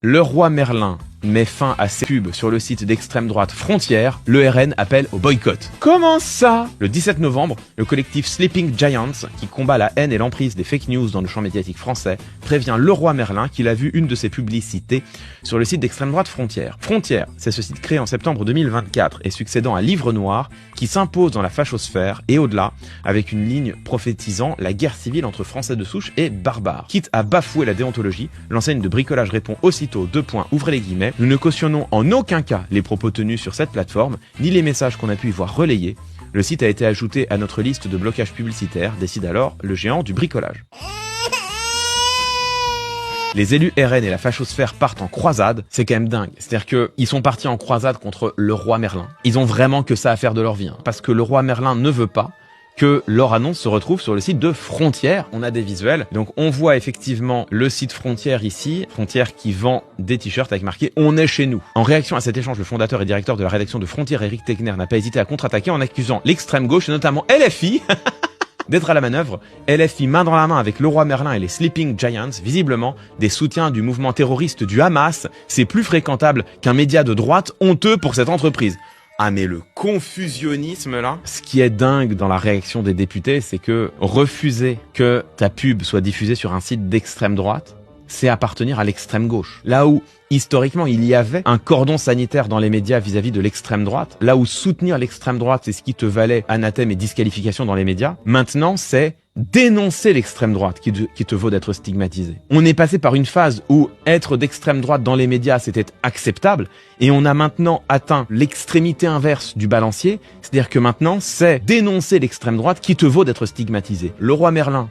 Leroy Merlin met fin à ses pubs sur le site d'extrême droite Frontières, le RN appelle au boycott. Comment ça? Le 17 novembre, le collectif Sleeping Giants, qui combat la haine et l'emprise des fake news dans le champ médiatique français, prévient Leroy Merlin qu'il a vu une de ses publicités sur le site d'extrême droite Frontières. Frontières, c'est ce site créé en septembre 2024 et succédant à Livre Noir, qui s'impose dans la fachosphère et au-delà, avec une ligne prophétisant la guerre civile entre Français de souche et barbares. Quitte à bafouer la déontologie, l'enseigne de bricolage répond aussitôt, ouvrez les guillemets, nous ne cautionnons en aucun cas les propos tenus sur cette plateforme, ni les messages qu'on a pu y voir relayés. Le site a été ajouté à notre liste de blocage publicitaire, décide alors le géant du bricolage. Les élus RN et la fachosphère partent en croisade, c'est quand même dingue. C'est-à-dire qu'ils sont partis en croisade contre Leroy Merlin. Ils ont vraiment que ça à faire de leur vie, parce que Leroy Merlin ne veut pas que leur annonce se retrouve sur le site de Frontières. On a des visuels. Donc on voit effectivement le site Frontières ici, Frontières qui vend des t-shirts avec marqué « On est chez nous ». En réaction à cet échange, le fondateur et directeur de la rédaction de Frontières, Éric Tegner, n'a pas hésité à contre-attaquer en accusant l'extrême gauche, et notamment LFI, d'être à la manœuvre. LFI main dans la main avec Leroy Merlin et les Sleeping Giants, visiblement des soutiens du mouvement terroriste du Hamas, c'est plus fréquentable qu'un média de droite honteux pour cette entreprise. Ah mais le confusionnisme là. Ce qui est dingue dans la réaction des députés, c'est que refuser que ta pub soit diffusée sur un site d'extrême droite, c'est appartenir à l'extrême gauche. Là où, historiquement, il y avait un cordon sanitaire dans les médias vis-à-vis de l'extrême droite, là où soutenir l'extrême droite, c'est ce qui te valait anathème et disqualification dans les médias, maintenant c'est dénoncer l'extrême droite qui te vaut d'être stigmatisé. On est passé par une phase où être d'extrême droite dans les médias c'était acceptable et on a maintenant atteint l'extrémité inverse du balancier, c'est-à-dire que maintenant c'est dénoncer l'extrême droite qui te vaut d'être stigmatisé. Leroy Merlin,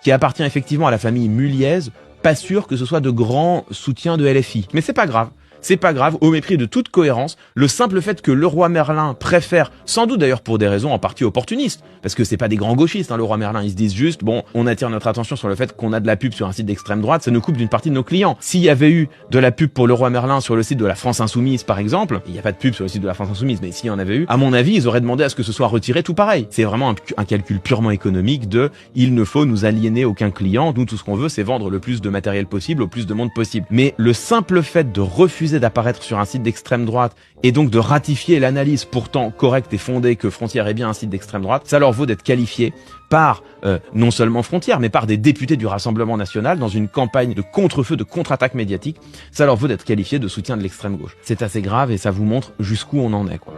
qui appartient effectivement à la famille Muliez, pas sûr que ce soit de grands soutiens de LFI. Mais c'est pas grave. C'est pas grave, au mépris de toute cohérence, le simple fait que Leroy Merlin préfère, sans doute d'ailleurs pour des raisons en partie opportunistes, parce que c'est pas des grands gauchistes, Leroy Merlin, ils se disent juste, bon, on attire notre attention sur le fait qu'on a de la pub sur un site d'extrême droite, ça nous coupe d'une partie de nos clients. S'il y avait eu de la pub pour Leroy Merlin sur le site de la France Insoumise, par exemple, il n'y a pas de pub sur le site de la France Insoumise, mais s'il y en avait eu, à mon avis, ils auraient demandé à ce que ce soit retiré tout pareil. C'est vraiment un calcul purement économique de, il ne faut nous aliéner aucun client, nous tout ce qu'on veut, c'est vendre le plus de matériel possible au plus de monde possible. Mais le simple fait de refuser d'apparaître sur un site d'extrême droite et donc de ratifier l'analyse pourtant correcte et fondée que Frontières est bien un site d'extrême droite, ça leur vaut d'être qualifié par non seulement Frontières, mais par des députés du Rassemblement National dans une campagne de contre-feu, de contre-attaque médiatique. Ça leur vaut d'être qualifié de soutien de l'extrême gauche. C'est assez grave et ça vous montre jusqu'où on en est, quoi.